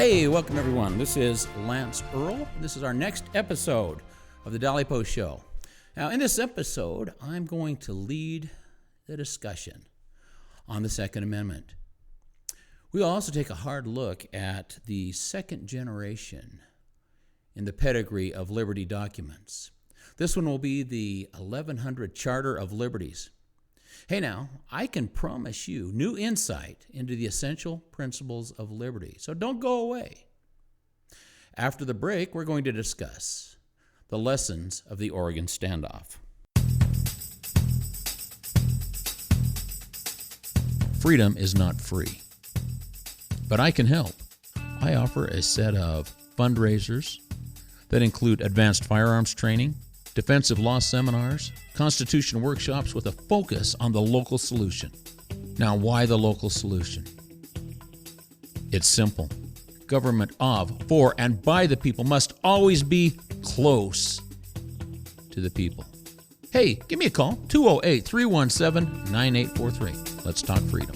Hey, welcome everyone. This is Lance Earl. This is our next episode of the DallyPost Show. Now, in this episode, I'm going to lead the discussion on the Second Amendment. We'll also take a hard look at the second generation in the pedigree of Liberty documents. This one will be the 1100 Charter of Liberties. Hey now, I can promise you new insight into the essential principles of liberty, so don't go away. After the break, we're going to discuss the lessons of the Oregon Standoff. Freedom is not free, but I can help. I offer a set of fundraisers that include advanced firearms training, defensive law seminars, constitution workshops with a focus on the local solution. Now, why the local solution? It's simple. Government of, for, and by the people must always be close to the people. Hey, give me a call, 208-317-9843. Let's talk freedom.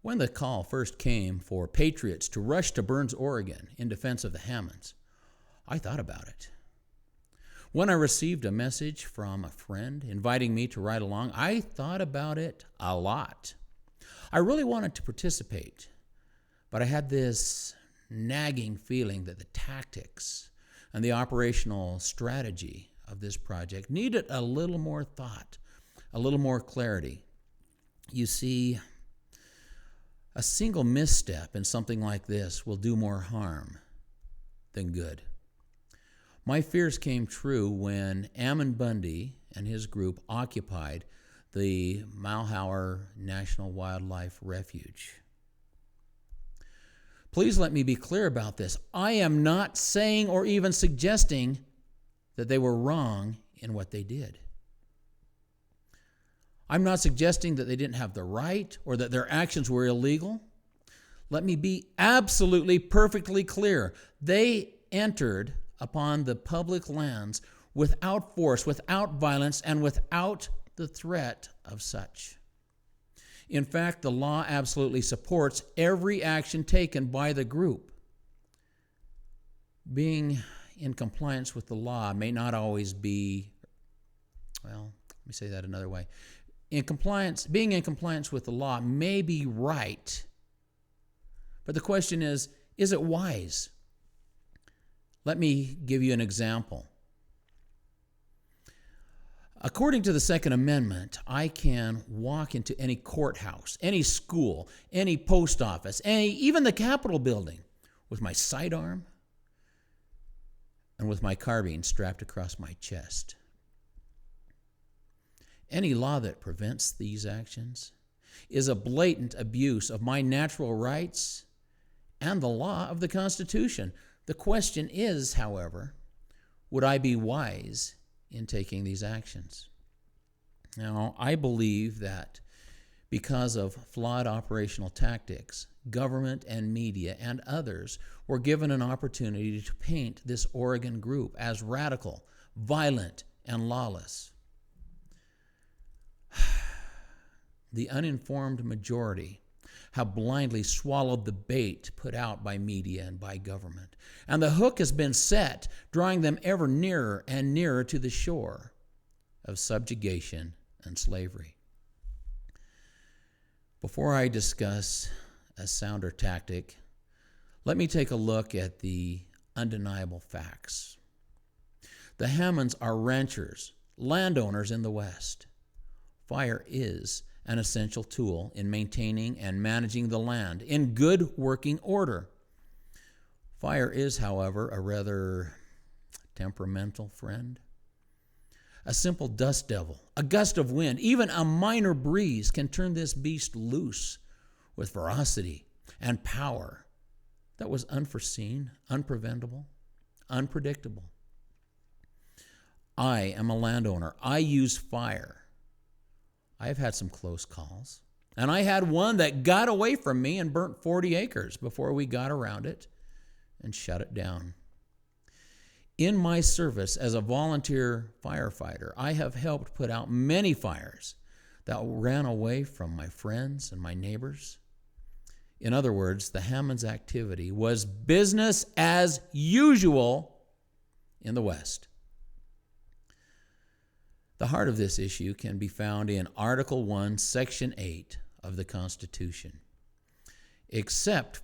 When the call first came for patriots to rush to Burns, Oregon in defense of the Hammonds, I thought about it. When I received a message from a friend inviting me to ride along, I thought about it a lot. I really wanted to participate, but I had this nagging feeling that the tactics and the operational strategy of this project needed a little more thought, a little more clarity. You see, a single misstep in something like this will do more harm than good. My fears came true when Ammon Bundy and his group occupied the Malheur National Wildlife Refuge. Please let me be clear about this. I am not saying or even suggesting that they were wrong in what they did. I'm not suggesting that they didn't have the right or that their actions were illegal. Let me be absolutely perfectly clear. They entered upon the public lands without force, without violence, and without the threat of such. In fact, the law absolutely supports every action taken by the group. Being in compliance with the law may not always be, well, let me say that another way. Being in compliance with the law may be right, but the question is it wise? Let me give you an example. According to the Second Amendment, I can walk into any courthouse, any school, any post office, even the Capitol building with my sidearm and with my carbine strapped across my chest. Any law that prevents these actions is a blatant abuse of my natural rights and the law of the Constitution. The question is, however, would I be wise in taking these actions? Now, I believe that because of flawed operational tactics, government and media and others were given an opportunity to paint this Oregon group as radical, violent, and lawless. The uninformed majority have blindly swallowed the bait put out by media and by government. And the hook has been set, drawing them ever nearer and nearer to the shore of subjugation and slavery. Before I discuss a sounder tactic, let me take a look at the undeniable facts. The Hammonds are ranchers, landowners in the West. Fire is an essential tool in maintaining and managing the land in good working order. Fire is, however, a rather temperamental friend. A simple dust devil, a gust of wind, even a minor breeze can turn this beast loose with ferocity and power that was unforeseen, unpreventable, unpredictable. I am a landowner. I use fire. I've had some close calls, and I had one that got away from me and burnt 40 acres before we got around it and shut it down. In my service as a volunteer firefighter, I have helped put out many fires that ran away from my friends and my neighbors. In other words, the Hammonds' activity was business as usual in the West. The heart of this issue can be found in Article 1, Section 8 of the Constitution. Except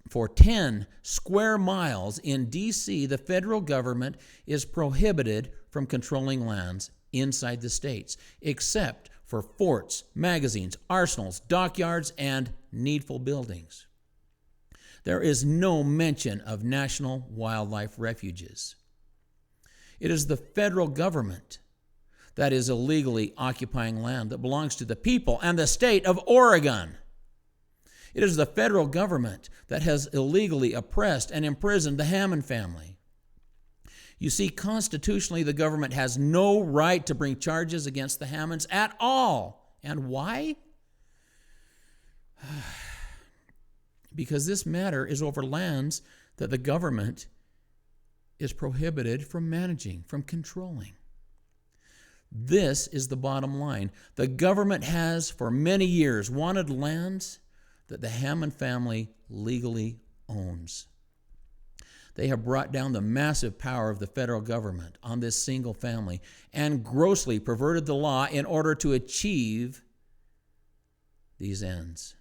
for 10 square miles in D.C., the federal government is prohibited from controlling lands inside the states, except for forts, magazines, arsenals, dockyards, and needful buildings. There is no mention of national wildlife refuges. It is the federal government that is illegally occupying land that belongs to the people and the state of Oregon. It is the federal government that has illegally oppressed and imprisoned the Hammond family. You see, constitutionally, the government has no right to bring charges against the Hammonds at all. And why? Because this matter is over lands that the government is prohibited from managing, from controlling. This is the bottom line. The government has, for many years, wanted lands that the Hammond family legally owns. They have brought down the massive power of the federal government on this single family and grossly perverted the law in order to achieve these ends.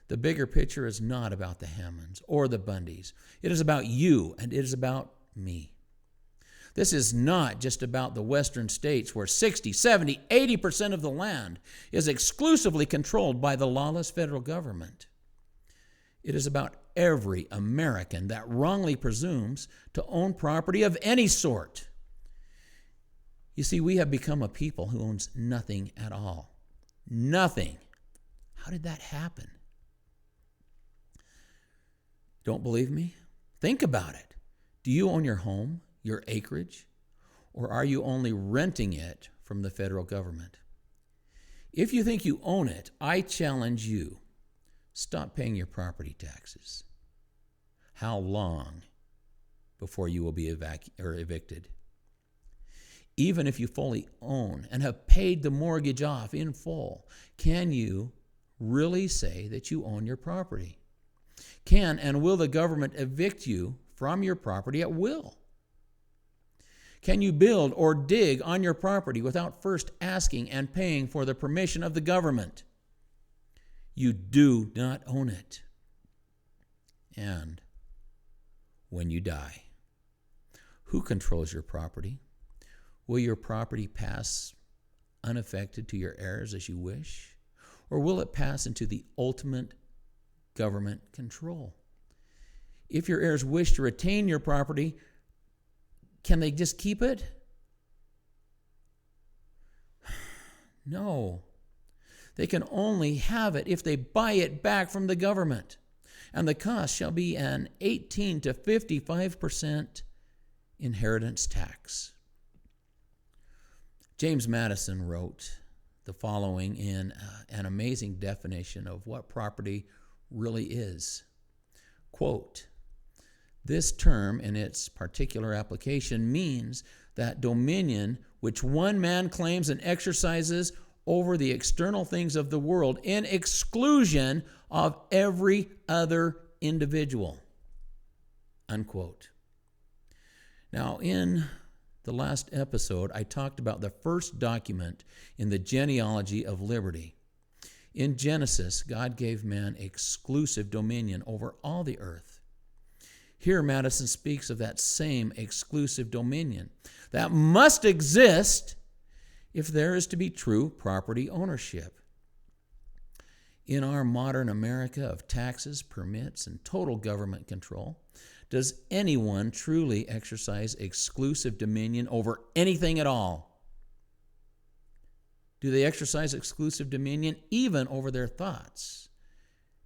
The bigger picture is not about the Hammonds or the Bundys. It is about you and it is about me. This is not just about the western states where 60, 70, 80% of the land is exclusively controlled by the lawless federal government. It is about every American that wrongly presumes to own property of any sort. You see, we have become a people who owns nothing at all. Nothing. How did that happen? Don't believe me? Think about it. Do you own your home, your acreage, or are you only renting it from the federal government? If you think you own it, I challenge you, stop paying your property taxes. How long before you will be evicted? Even if you fully own and have paid the mortgage off in full, can you really say that you own your property? Can and will the government evict you from your property at will? Can you build or dig on your property without first asking and paying for the permission of the government? You do not own it. And when you die, who controls your property? Will your property pass unaffected to your heirs as you wish? Or will it pass into the ultimate government control? If your heirs wish to retain your property, can they just keep it? No. They can only have it if they buy it back from the government. And the cost shall be an 18 to 55% inheritance tax. James Madison wrote the following in an amazing definition of what property really is. Quote, "This term in its particular application means that dominion which one man claims and exercises over the external things of the world in exclusion of every other individual." Unquote. Now, in the last episode, I talked about the first document in the genealogy of liberty. In Genesis, God gave man exclusive dominion over all the earth. Here, Madison speaks of that same exclusive dominion that must exist if there is to be true property ownership. In our modern America of taxes, permits, and total government control, does anyone truly exercise exclusive dominion over anything at all? Do they exercise exclusive dominion even over their thoughts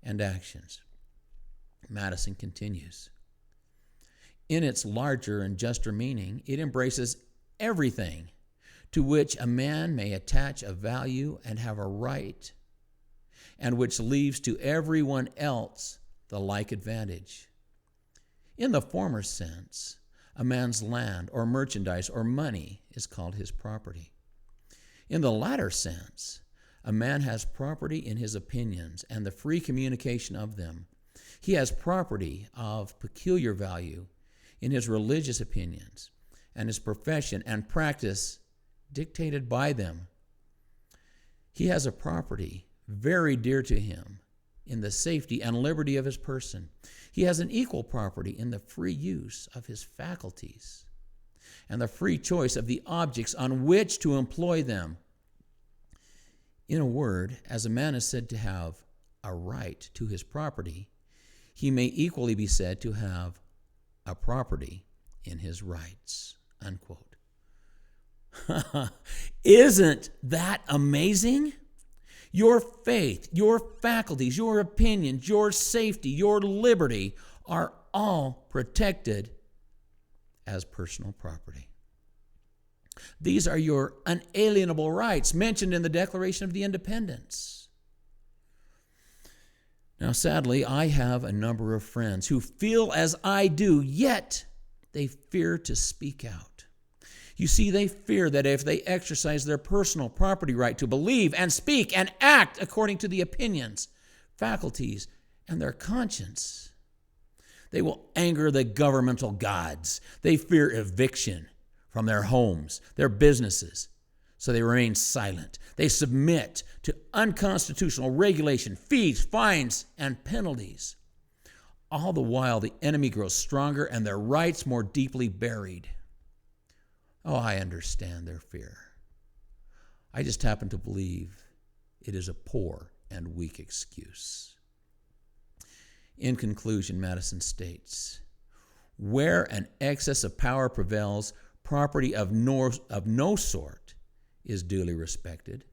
and actions? Madison continues. In its larger and juster meaning, it embraces everything to which a man may attach a value and have a right, and which leaves to everyone else the like advantage. In the former sense, a man's land or merchandise or money is called his property. In the latter sense, A man has property in his opinions and the free communication of them. He has property of peculiar value in his religious opinions and his profession and practice dictated by them. He has a property very dear to him in the safety and liberty of his person. He has an equal property in the free use of his faculties and the free choice of the objects on which to employ them. In a word, as a man is said to have a right to his property, he may equally be said to have a property in his rights." Unquote. Isn't that amazing? Your faith, your faculties, your opinions, your safety, your liberty are all protected as personal property. These are your unalienable rights mentioned in the Declaration of Independence. Now, sadly, I have a number of friends who feel as I do, yet they fear to speak out. You see, they fear that if they exercise their personal property right to believe and speak and act according to the opinions, faculties, and their conscience, they will anger the governmental gods. They fear eviction from their homes, their businesses, so they remain silent. They submit to unconstitutional regulation, fees, fines, and penalties. All the while, the enemy grows stronger and their rights more deeply buried. Oh, I understand their fear. I just happen to believe it is a poor and weak excuse. In conclusion, Madison states, "Where an excess of power prevails, property of no sort is duly respected.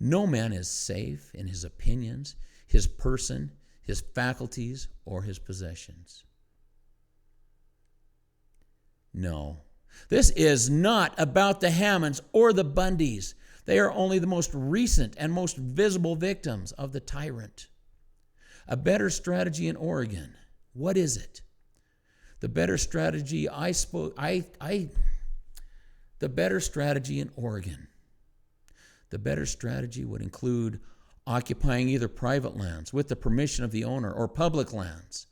No man is safe in his opinions, his person, his faculties, or his possessions." No, this is not about the Hammonds or the Bundys. They are only the most recent and most visible victims of the tyrant. A better strategy in Oregon. What is it? The better strategy The better strategy in Oregon. The better strategy would include occupying either private lands with the permission of the owner or public lands.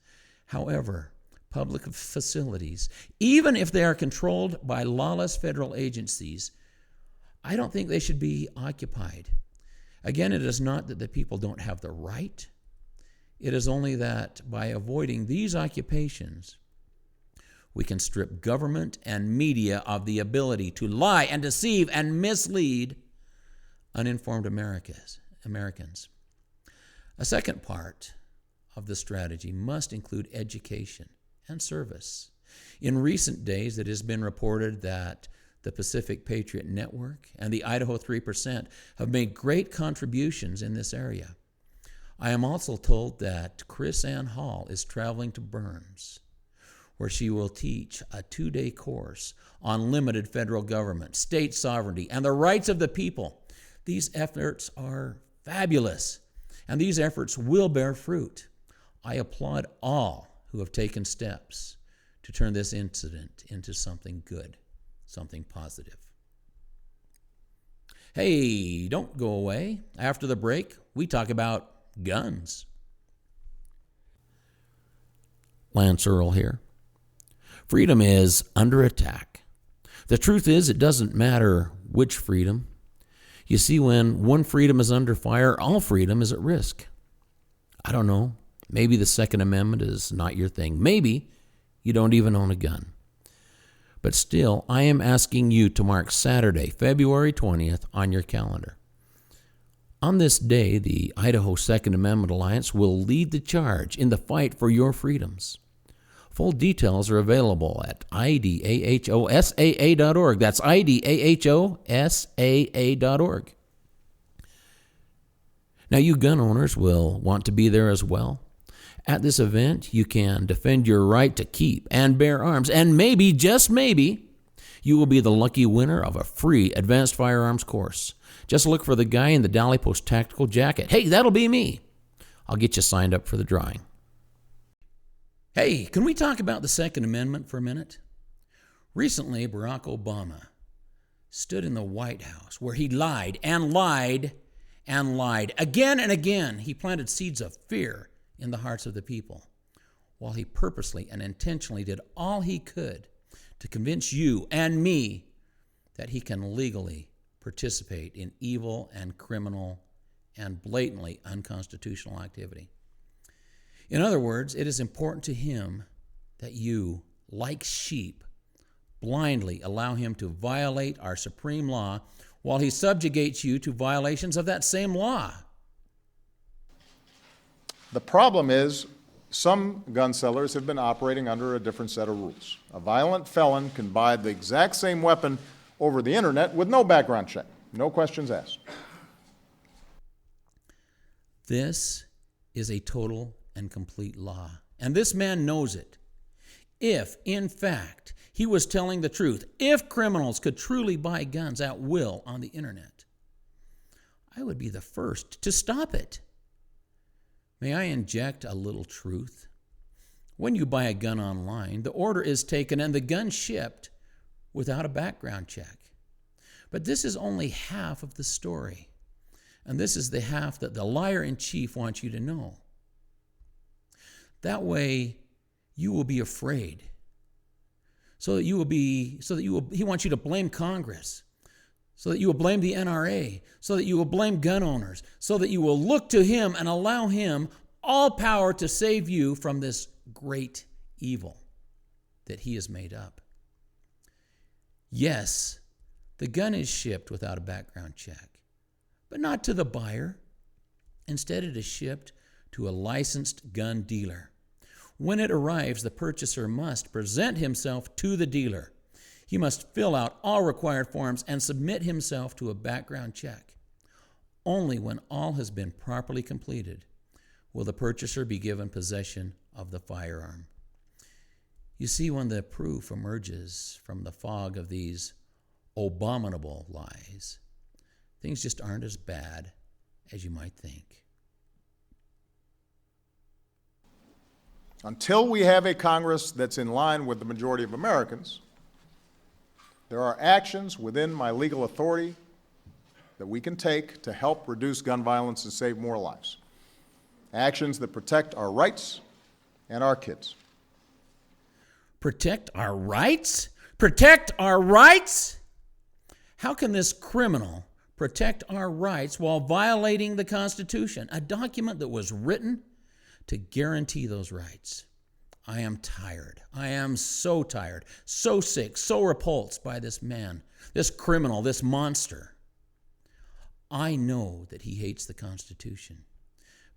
However, public facilities, even if they are controlled by lawless federal agencies, I don't think they should be occupied. Again, it is not that the people don't have the right. It is only that by avoiding these occupations, we can strip government and media of the ability to lie and deceive and mislead uninformed Americans. A second part of the strategy must include education and service. In recent days, it has been reported that the Pacific Patriot Network and the Idaho 3% have made great contributions in this area. I am also told that Chris Ann Hall is traveling to Burns, where she will teach a 2-day course on limited federal government, state sovereignty, and the rights of the people. These efforts are fabulous, and these efforts will bear fruit. I applaud all who have taken steps to turn this incident into something good, something positive. Hey, don't go away. After the break, we talk about guns. Lance Earl here. Freedom is under attack. The truth is, it doesn't matter which freedom. You see, when one freedom is under fire, all freedom is at risk. I don't know. Maybe the Second Amendment is not your thing. Maybe you don't even own a gun. But still, I am asking you to mark Saturday, February 20th on your calendar. On this day, the Idaho Second Amendment Alliance will lead the charge in the fight for your freedoms. Full details are available at idahosaa.org. That's idahosaa.org. Now, you gun owners will want to be there as well. At this event, you can defend your right to keep and bear arms, and maybe, just maybe, you will be the lucky winner of a free advanced firearms course. Just look for the guy in the DallyPost tactical jacket. Hey, that'll be me. I'll get you signed up for the drawing. Hey, can we talk about the Second Amendment for a minute? Recently, Barack Obama stood in the White House where he lied and lied and lied. Again and again, he planted seeds of fear in the hearts of the people, while he purposely and intentionally did all he could to convince you and me that he can legally participate in evil and criminal and blatantly unconstitutional activity. In other words, it is important to him that you, like sheep, blindly allow him to violate our supreme law while he subjugates you to violations of that same law. The problem is some gun sellers have been operating under a different set of rules. A violent felon can buy the exact same weapon over the internet with no background check, no questions asked. This is a total and complete lie, and this man knows it. If, in fact, he was telling the truth, if criminals could truly buy guns at will on the internet, I would be the first to stop it. May I inject a little truth? When you buy a gun online, the order is taken and the gun shipped without a background check. But this is only half of the story, and this is the half that the liar-in-chief wants you to know. That way, you will be afraid. He wants you to blame Congress, so that you will blame the NRA, so that you will blame gun owners, so that you will look to him and allow him all power to save you from this great evil that he has made up. Yes, the gun is shipped without a background check, but not to the buyer. Instead, it is shipped to a licensed gun dealer. When it arrives, the purchaser must present himself to the dealer. He must fill out all required forms and submit himself to a background check. Only when all has been properly completed will the purchaser be given possession of the firearm. You see, when the proof emerges from the fog of these abominable lies, things just aren't as bad as you might think. Until we have a Congress that's in line with the majority of Americans, there are actions within my legal authority that we can take to help reduce gun violence and save more lives. Actions that protect our rights and our kids. Protect our rights? Protect our rights? How can this criminal protect our rights while violating the Constitution, a document that was written to guarantee those rights? I am tired. I am so tired, so sick, so repulsed by this man, this criminal, this monster. I know that he hates the Constitution,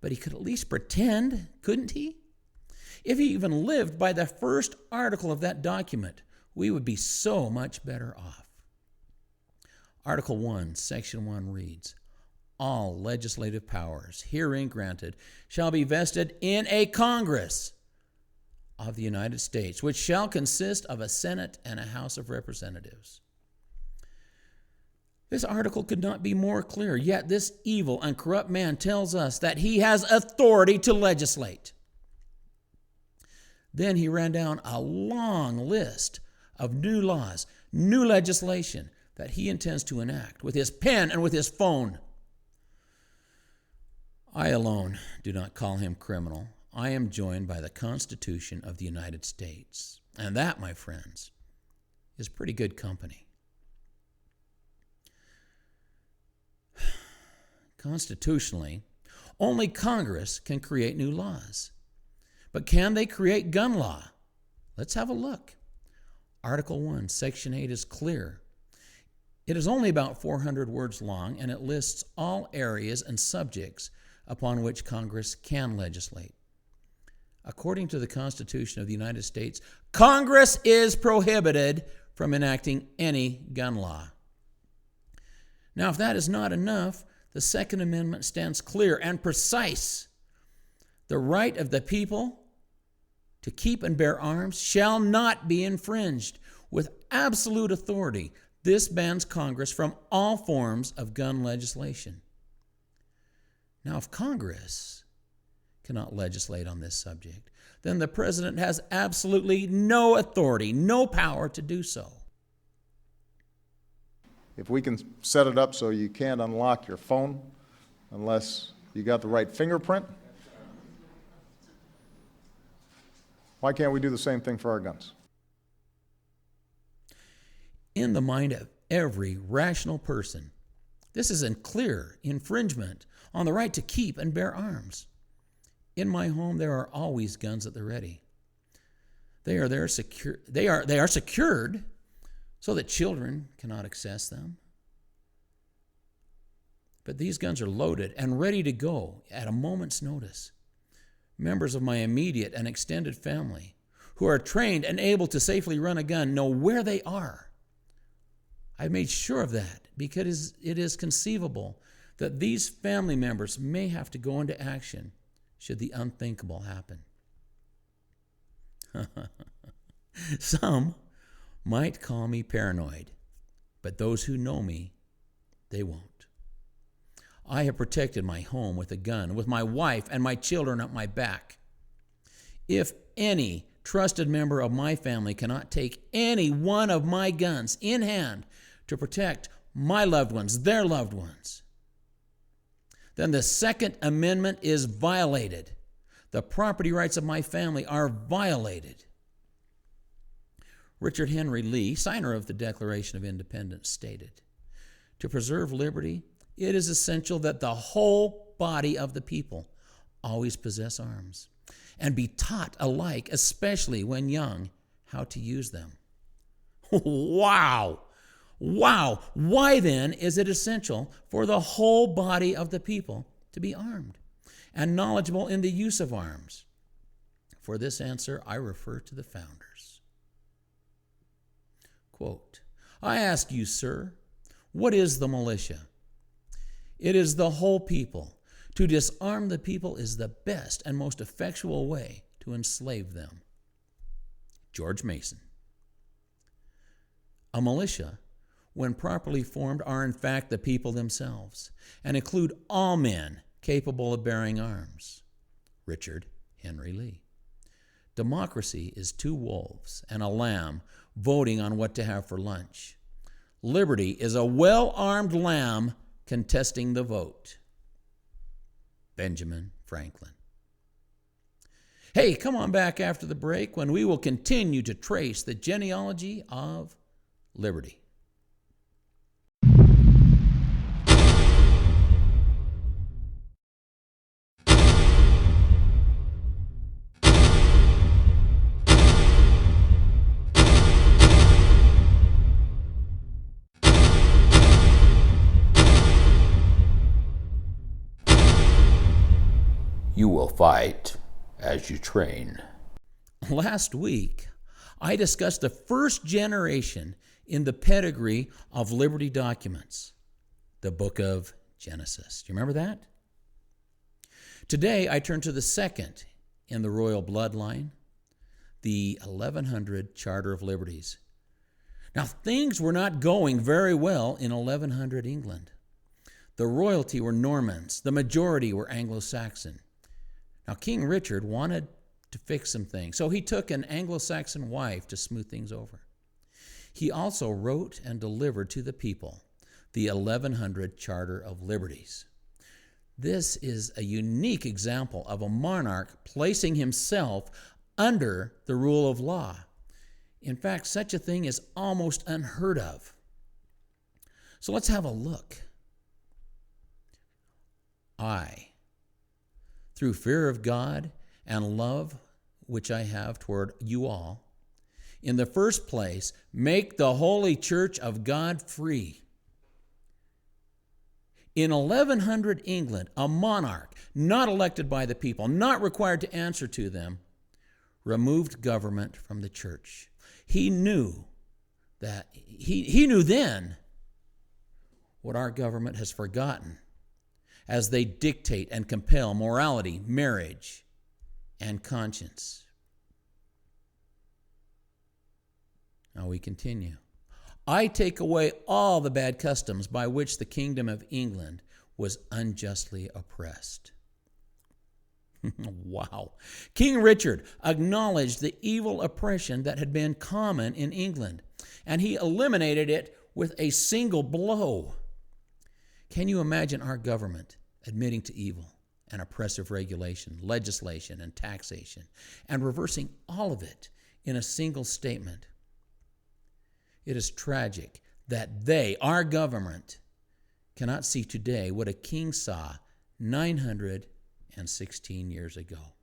but he could at least pretend, couldn't he? If he even lived by the first article of that document, we would be so much better off. Article 1, Section 1 reads, all legislative powers herein granted shall be vested in a Congress of the United States, which shall consist of a Senate and a House of Representatives. This article could not be more clear, yet this evil and corrupt man tells us that he has authority to legislate. Then he ran down a long list of new laws, new legislation that he intends to enact with his pen and with his phone. I alone do not call him criminal. I am joined by the Constitution of the United States. And that, my friends, is pretty good company. Constitutionally, only Congress can create new laws. But can they create gun law? Let's have a look. Article 1, Section 8 is clear. It is only about 400 words long, and it lists all areas and subjects upon which Congress can legislate. According to the Constitution of the United States, Congress is prohibited from enacting any gun law. Now, if that is not enough, the Second Amendment stands clear and precise. The right of the people to keep and bear arms shall not be infringed. With absolute authority, this bans Congress from all forms of gun legislation. Now, if Congress cannot legislate on this subject, then the president has absolutely no authority, no power to do so. If we can set it up so you can't unlock your phone unless you got the right fingerprint. Why can't we do the same thing for our guns? In the mind of every rational person, this is a clear infringement on the right to keep and bear arms. In my home, there are always guns at the ready. They are secured so that children cannot access them. But these guns are loaded and ready to go at a moment's notice. Members of my immediate and extended family who are trained and able to safely run a gun know where they are. I've made sure of that because it is conceivable that these family members may have to go into action should the unthinkable happen. Some might call me paranoid, but those who know me, they won't. I have protected my home with a gun, with my wife and my children at my back. If any trusted member of my family cannot take any one of my guns in hand to protect my loved ones, their loved ones, then the Second Amendment is violated. The property rights of my family are violated. Richard Henry Lee, signer of the Declaration of Independence, stated, "To preserve liberty, it is essential that the whole body of the people always possess arms and be taught alike, especially when young, how to use them." Wow! Wow! Why then is it essential for the whole body of the people to be armed and knowledgeable in the use of arms? For this answer, I refer to the founders. Quote, "I ask you, sir, what is the militia? It is the whole people. To disarm the people is the best and most effectual way to enslave them." George Mason. A militia, when properly formed, are in fact the people themselves and include all men capable of bearing arms. Richard Henry Lee. Democracy is two wolves and a lamb voting on what to have for lunch. Liberty is a well-armed lamb contesting the vote. Benjamin Franklin. Hey, come on back after the break when we will continue to trace the genealogy of liberty. You will fight as you train. Last week, I discussed the first generation in the pedigree of Liberty documents, the book of Genesis. Do you remember that? Today, I turn to the second in the royal bloodline, the 1100 Charter of Liberties. Now, things were not going very well in 1100 England. The royalty were Normans. The majority were Anglo-Saxon. Now, King Richard wanted to fix some things, so he took an Anglo-Saxon wife to smooth things over. He also wrote and delivered to the people the 1100 Charter of Liberties. This is a unique example of a monarch placing himself under the rule of law. In fact, such a thing is almost unheard of. So let's have a look. Through fear of God and love which I have toward you all, in the first place, make the Holy Church of God free. In 1100 England, a monarch, not elected by the people, not required to answer to them, removed government from the church. He knew that he knew then what our government has forgotten as they dictate and compel morality, marriage, and conscience. Now we continue. I take away all the bad customs by which the kingdom of England was unjustly oppressed. Wow. King Richard acknowledged the evil oppression that had been common in England, and he eliminated it with a single blow. Can you imagine our government admitting to evil and oppressive regulation, legislation, and taxation, and reversing all of it in a single statement. It is tragic that they, our government, cannot see today what a king saw 916 years ago.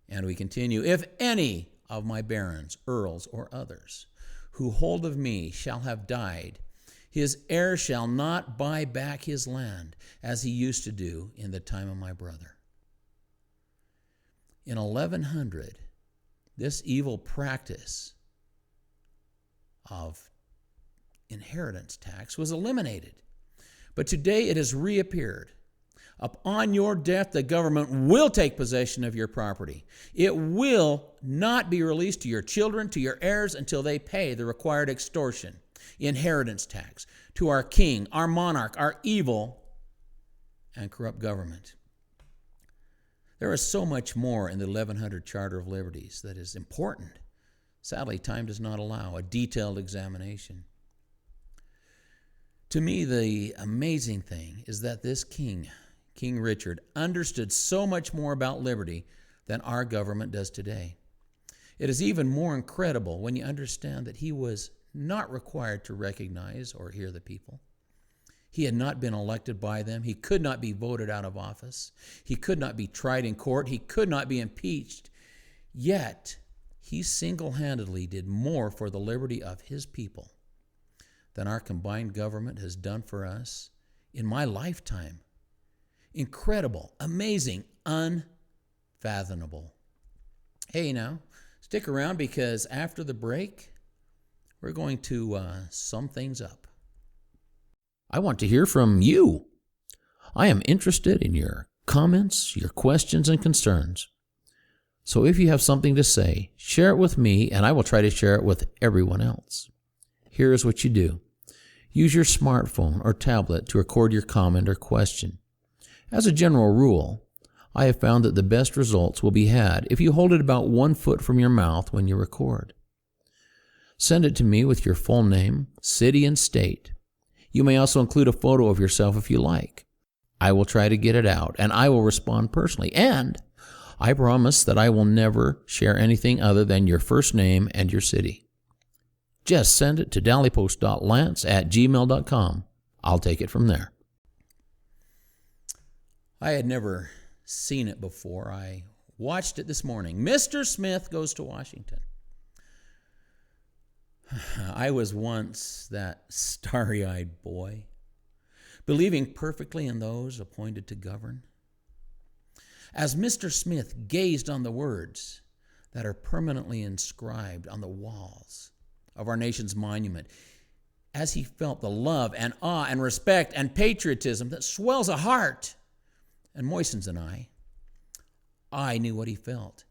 And we continue, if any of my barons, earls, or others who hold of me shall have died, his heir shall not buy back his land as he used to do in the time of my brother. In 1100, this evil practice of inheritance tax was eliminated. But today it has reappeared. Upon your death, the government will take possession of your property. It will not be released to your children, to your heirs, until they pay the required extortion, inheritance tax, to our king, our monarch, our evil and corrupt government. There is so much more in the 1100 Charter of Liberties that is important. Sadly, time does not allow a detailed examination. To me, the amazing thing is that this king, King Richard, understood so much more about liberty than our government does today. It is even more incredible when you understand that he was not required to recognize or hear the people. He had not been elected by them. He could not be voted out of office. He could not be tried in court. He could not be impeached. Yet, he single-handedly did more for the liberty of his people than our combined government has done for us in my lifetime. Incredible, amazing, unfathomable. Hey, now, stick around because after the break, we're going to sum things up. I want to hear from you. I am interested in your comments, your questions, and concerns. So if you have something to say, share it with me, and I will try to share it with everyone else. Here is what you do. Use your smartphone or tablet to record your comment or question. As a general rule, I have found that the best results will be had if you hold it about 1 foot from your mouth when you record. Send it to me with your full name, city, and state. You may also include a photo of yourself if you like. I will try to get it out, and I will respond personally. And I promise that I will never share anything other than your first name and your city. Just send it to dallypost.lance@gmail.com. I'll take it from there. I had never seen it before. I watched it this morning. Mr. Smith Goes to Washington. I was once that starry-eyed boy, believing perfectly in those appointed to govern. As Mr. Smith gazed on the words that are permanently inscribed on the walls of our nation's monument, as he felt the love and awe and respect and patriotism that swells a heart and moistens an eye, I knew what he felt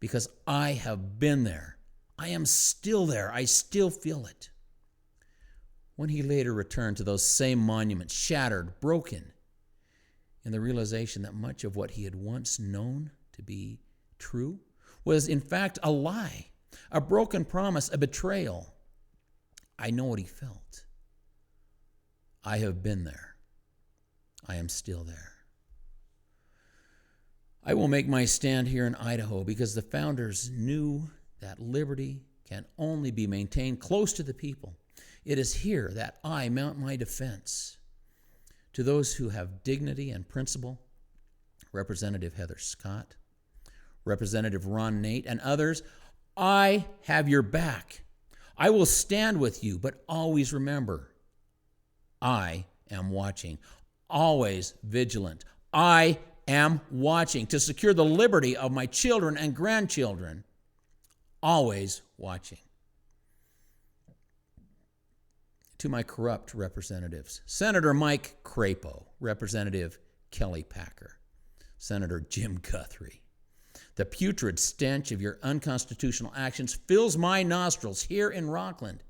because I have been there. I am still there. I still feel it. When he later returned to those same monuments, shattered, broken, in the realization that much of what he had once known to be true was in fact a lie, a broken promise, a betrayal, I know what he felt. I have been there. I am still there. I will make my stand here in Idaho because the founders knew that liberty can only be maintained close to the people. It is here that I mount my defense. To those who have dignity and principle, Representative Heather Scott, Representative Ron Nate, and others, I have your back. I will stand with you, but always remember, I am watching, always vigilant. I am watching to secure the liberty of my children and grandchildren, always watching. To my corrupt representatives, Senator Mike Crapo, Representative Kelly Packer, Senator Jim Guthrie, the putrid stench of your unconstitutional actions fills my nostrils here in Rockland,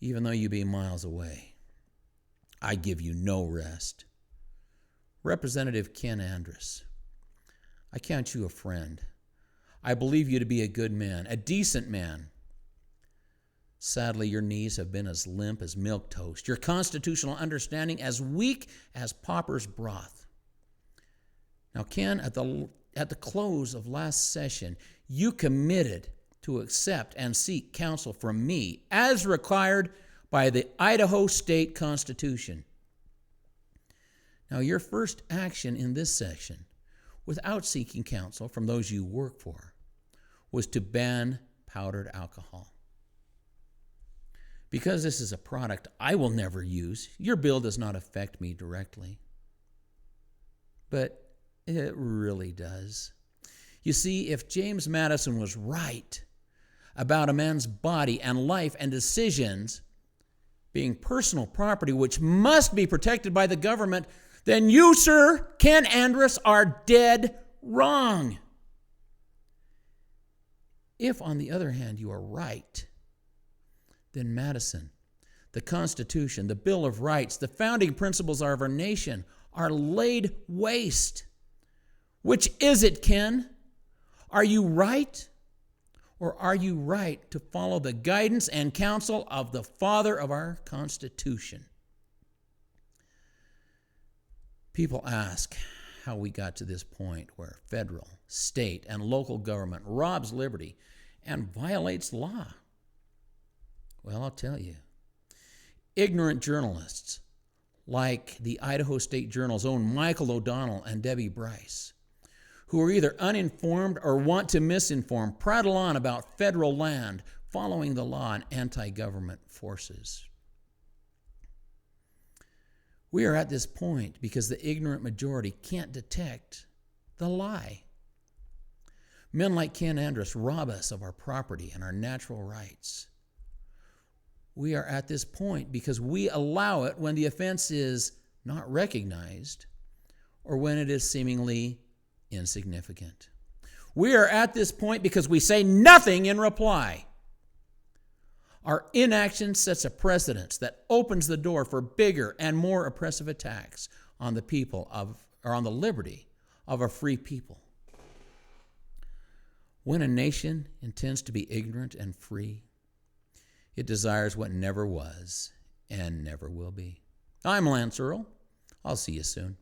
even though you be miles away. I give you no rest. Representative Ken Andrus, I count you a friend. I believe you to be a good man, a decent man. Sadly, your knees have been as limp as milk toast, your constitutional understanding as weak as pauper's broth. Now, Ken, at the close of last session, you committed to accept and seek counsel from me as required by the Idaho State Constitution. Now, your first action in this session, without seeking counsel from those you work for, was to ban powdered alcohol. Because this is a product I will never use, your bill does not affect me directly. But it really does. You see, if James Madison was right about a man's body and life and decisions being personal property which must be protected by the government, then you, sir, Ken Andrus, are dead wrong. If, on the other hand, you are right, then Madison, the Constitution, the Bill of Rights, the founding principles of our nation are laid waste. Which is it, Ken? Are you right? Or are you right to follow the guidance and counsel of the father of our Constitution? People ask how we got to this point where federal, state, and local government robs liberty and violates law. Well, I'll tell you. Ignorant journalists like the Idaho State Journal's own Michael O'Donnell and Debbie Bryce, who are either uninformed or want to misinform, prattle on about federal land, following the law, and anti-government forces. We are at this point because the ignorant majority can't detect the lie. Men like Ken Andrus rob us of our property and our natural rights. We are at this point because we allow it when the offense is not recognized or when it is seemingly insignificant. We are at this point because we say nothing in reply. Our inaction sets a precedent that opens the door for bigger and more oppressive attacks on the people on the liberty of a free people. When a nation intends to be ignorant and free, it desires what never was and never will be. I'm Lance Earl. I'll see you soon.